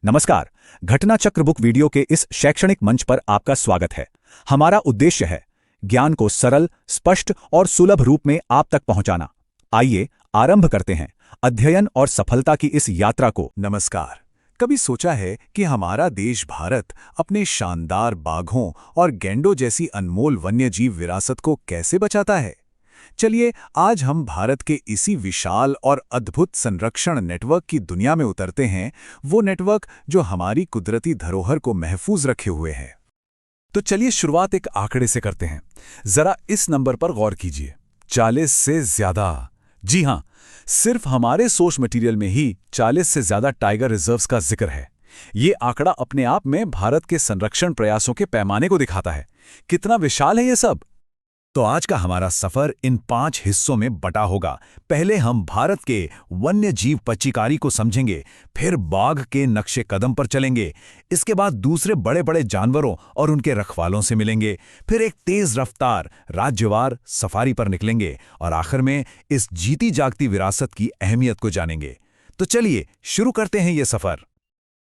नमस्कार। घटना चक्र बुक वीडियो के इस शैक्षणिक मंच पर आपका स्वागत है। हमारा उद्देश्य है ज्ञान को सरल, स्पष्ट और सुलभ रूप में आप तक पहुंचाना। आइए आरंभ करते हैं अध्ययन और सफलता की इस यात्रा को। नमस्कार। कभी सोचा है कि हमारा देश भारत अपने शानदार बाघों और गैंडों जैसी अनमोल वन्यजीव विरासत को कैसे बचाता है? चलिए आज हम भारत के इसी विशाल और अद्भुत संरक्षण नेटवर्क की दुनिया में उतरते हैं, वो नेटवर्क जो हमारी कुदरती धरोहर को महफूज रखे हुए है। तो चलिए शुरुआत एक आंकड़े से करते हैं। जरा इस नंबर पर गौर कीजिए, 40 से ज्यादा। जी हां, सिर्फ हमारे सोर्स मटेरियल में ही 40 से ज्यादा टाइगर रिजर्व्स का जिक्र है। ये आंकड़ा अपने आप में भारत के संरक्षण प्रयासों के पैमाने को दिखाता है। कितना विशाल है ये सब। तो आज का हमारा सफर इन 5 हिस्सों में बटा होगा। पहले हम भारत के वन्य जीव पच्चीकारी को समझेंगे, फिर बाघ के नक्शे कदम पर चलेंगे, इसके बाद दूसरे बड़े बड़े जानवरों और उनके रखवालों से मिलेंगे, फिर एक तेज रफ्तार राज्यवार सफारी पर निकलेंगे और आखिर में इस जीती जागती विरासत की अहमियत को जानेंगे। तो चलिए शुरू करते हैं ये सफर।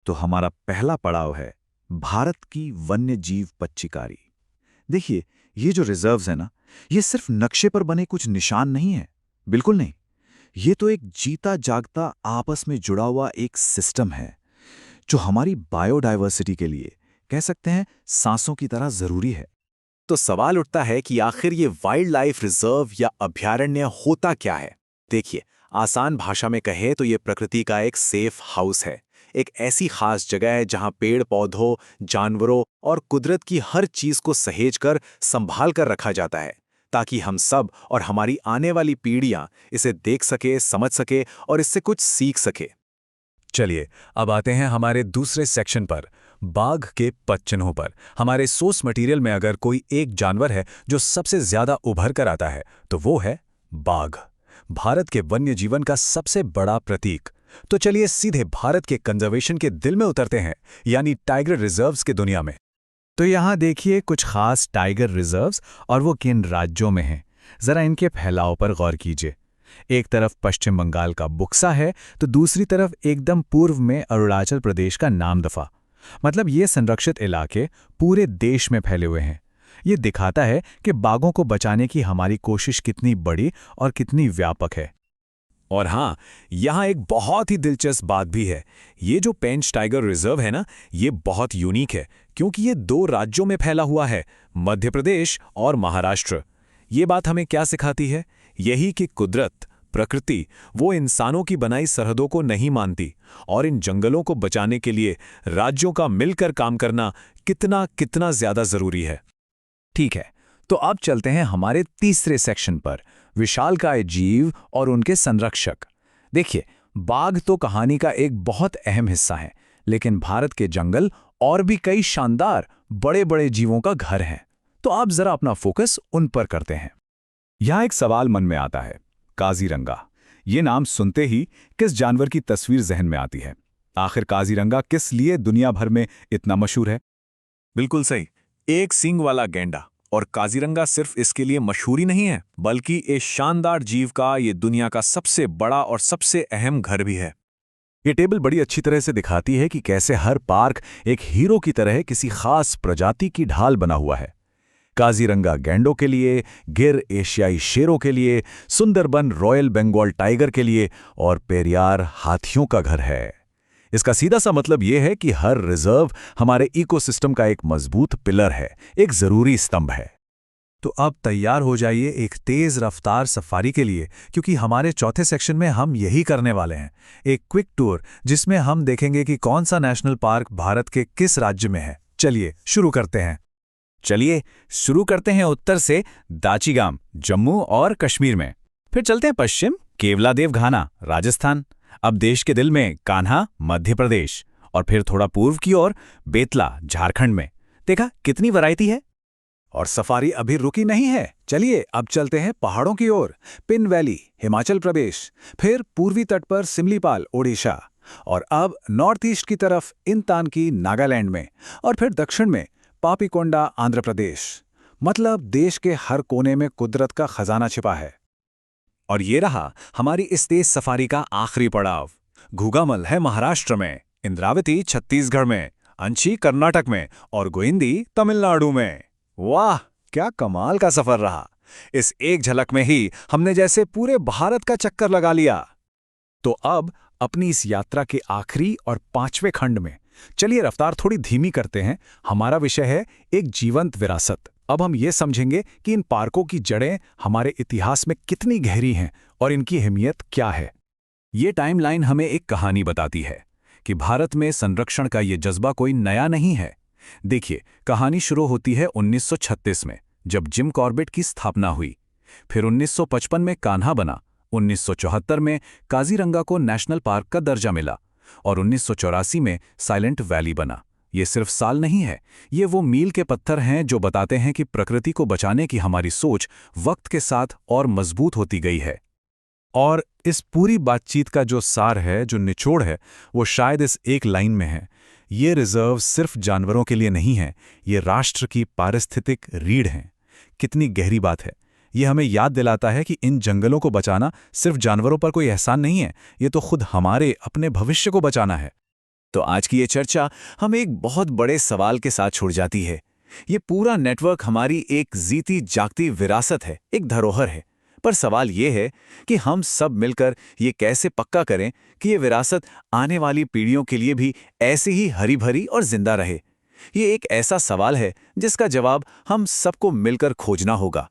तो हमारा पहला पड़ाव है भारत की वन्य जीव पच्चीकारी। देखिए, ये जो रिजर्व्स है ना, ये सिर्फ नक्शे पर बने कुछ निशान नहीं है, बिल्कुल नहीं। ये तो एक जीता जागता आपस में जुड़ा हुआ एक सिस्टम है जो हमारी बायोडायवर्सिटी के लिए, कह सकते हैं, सांसों की तरह जरूरी है। तो सवाल उठता है कि आखिर ये वाइल्ड लाइफ रिजर्व या अभयारण्य होता क्या है? देखिए, आसान भाषा में कहे तो ये प्रकृति का एक सेफ हाउस है। एक ऐसी खास जगह है जहां पेड़ पौधों, जानवरों और कुदरत की हर चीज को सहेज कर संभाल कर रखा जाता है, ताकि हम सब और हमारी आने वाली पीढ़ियां इसे देख सके, समझ सके और इससे कुछ सीख सके। चलिए अब आते हैं हमारे दूसरे सेक्शन पर, बाघ के 5 चिन्हों पर। हमारे सोर्स मटेरियल में अगर कोई एक जानवर है जो सबसे ज्यादा उभर कर आता है तो वो है बाघ, भारत के वन्य जीवन का सबसे बड़ा प्रतीक। तो चलिए सीधे भारत के कंजर्वेशन के दिल में उतरते हैं, यानी टाइगर रिजर्व्स के दुनिया में। तो यहां देखिए कुछ खास टाइगर रिजर्व्स और वो किन राज्यों में हैं। जरा इनके फैलाव पर गौर कीजिए। एक तरफ पश्चिम बंगाल का बुक्सा है तो दूसरी तरफ एकदम पूर्व में अरुणाचल प्रदेश का नामदफा। मतलब ये संरक्षित इलाके पूरे देश में फैले हुए हैं। ये दिखाता है कि बाघों को बचाने की हमारी कोशिश कितनी बड़ी और कितनी व्यापक है। और हां, यहां एक बहुत ही दिलचस्प बात भी है। ये जो पेंच टाइगर रिजर्व है ना, ये बहुत यूनिक है क्योंकि ये 2 राज्यों में फैला हुआ है, मध्य प्रदेश और महाराष्ट्र। ये बात हमें क्या सिखाती है? यही कि कुदरत, प्रकृति, वो इंसानों की बनाई सरहदों को नहीं मानती और इन जंगलों को बचाने के लिए राज्यों का मिलकर काम करना कितना कितना ज्यादा जरूरी है। ठीक है, तो अब चलते हैं हमारे तीसरे सेक्शन पर, विशालकाय जीव और उनके संरक्षक। देखिए, बाघ तो कहानी का एक बहुत अहम हिस्सा है, लेकिन भारत के जंगल और भी कई शानदार बड़े बड़े जीवों का घर हैं। तो आप जरा अपना फोकस उन पर करते हैं। यहां एक सवाल मन में आता है, काजीरंगा। ये नाम सुनते ही किस जानवर की तस्वीर जहन में आती है? आखिर काजीरंगा किस लिए दुनिया भर में इतना मशहूर है? बिल्कुल सही, एक सींग वाला गैंडा। और काजीरंगा सिर्फ इसके लिए मशहूर ही नहीं है, बल्कि इस शानदार जीव का ये दुनिया का सबसे बड़ा और सबसे अहम घर भी है। ये टेबल बड़ी अच्छी तरह से दिखाती है कि कैसे हर पार्क एक हीरो की तरह किसी खास प्रजाति की ढाल बना हुआ है। काजीरंगा गैंडों के लिए, गिर एशियाई शेरों के लिए, सुंदरबन रॉयल बंगाल टाइगर के लिए और पेरियार हाथियों का घर है। इसका सीधा सा मतलब यह है कि हर रिजर्व हमारे इकोसिस्टम का एक मजबूत पिलर है, एक जरूरी स्तंभ है। तो अब तैयार हो जाइए एक तेज रफ्तार सफारी के लिए, क्योंकि हमारे चौथे सेक्शन में हम यही करने वाले हैं, एक क्विक टूर जिसमें हम देखेंगे कि कौन सा नेशनल पार्क भारत के किस राज्य में है। चलिए शुरू करते हैं उत्तर से, दाचीगाम जम्मू और कश्मीर में। फिर चलते हैं पश्चिम, केवलादेव घाना राजस्थान। अब देश के दिल में कान्हा मध्य प्रदेश, और फिर थोड़ा पूर्व की ओर बेतला झारखंड में। देखा कितनी वैरायटी है। और सफारी अभी रुकी नहीं है। चलिए अब चलते हैं पहाड़ों की ओर, पिन वैली हिमाचल प्रदेश, फिर पूर्वी तट पर सिमलीपाल ओडिशा, और अब नॉर्थ ईस्ट की तरफ इंतानकी नागालैंड में, और फिर दक्षिण में पापीकोंडा आंध्र प्रदेश। मतलब देश के हर कोने में कुदरत का खजाना छिपा है। और ये रहा हमारी इस तेज सफारी का आखिरी पड़ाव, घुगामल है महाराष्ट्र में। इंद्रावती छत्तीसगढ़ में, अंशी कर्नाटक में और गोइंदी तमिलनाडु में। वाह, क्या कमाल का सफर रहा! इस एक झलक में ही हमने जैसे पूरे भारत का चक्कर लगा लिया। तो अब अपनी इस यात्रा के आखिरी और 5वें खंड में चलिए रफ्तार थोड़ी धीमी करते हैं। हमारा विषय है एक जीवंत विरासत। अब हम ये समझेंगे कि इन पार्कों की जड़ें हमारे इतिहास में कितनी गहरी हैं और इनकी अहमियत क्या है। ये टाइमलाइन हमें एक कहानी बताती है कि भारत में संरक्षण का ये जज्बा कोई नया नहीं है। देखिए, कहानी शुरू होती है 1936 में, जब जिम कॉर्बेट की स्थापना हुई। फिर 1955 में कान्हा बना, 1974 में काजीरंगा को नेशनल पार्क का दर्जा मिला और 1984 में साइलेंट वैली बना। ये सिर्फ साल नहीं है, ये वो मील के पत्थर हैं जो बताते हैं कि प्रकृति को बचाने की हमारी सोच वक्त के साथ और मजबूत होती गई है। और इस पूरी बातचीत का जो सार है, जो निचोड़ है, वो शायद इस एक लाइन में है। ये रिजर्व सिर्फ जानवरों के लिए नहीं है, ये राष्ट्र की पारिस्थितिक रीढ़ हैं। कितनी गहरी बात है! ये हमें याद दिलाता है कि इन जंगलों को बचाना सिर्फ जानवरों पर कोई एहसान नहीं है, ये तो खुद हमारे अपने भविष्य को बचाना है। तो आज की ये चर्चा हमें एक बहुत बड़े सवाल के साथ छोड़ जाती है। ये पूरा नेटवर्क हमारी एक जीती जागती विरासत है, एक धरोहर है। पर सवाल ये है कि हम सब मिलकर ये कैसे पक्का करें कि ये विरासत आने वाली पीढ़ियों के लिए भी ऐसी ही हरी भरी और जिंदा रहे। ये एक ऐसा सवाल है जिसका जवाब हम सबको मिलकर खोजना होगा।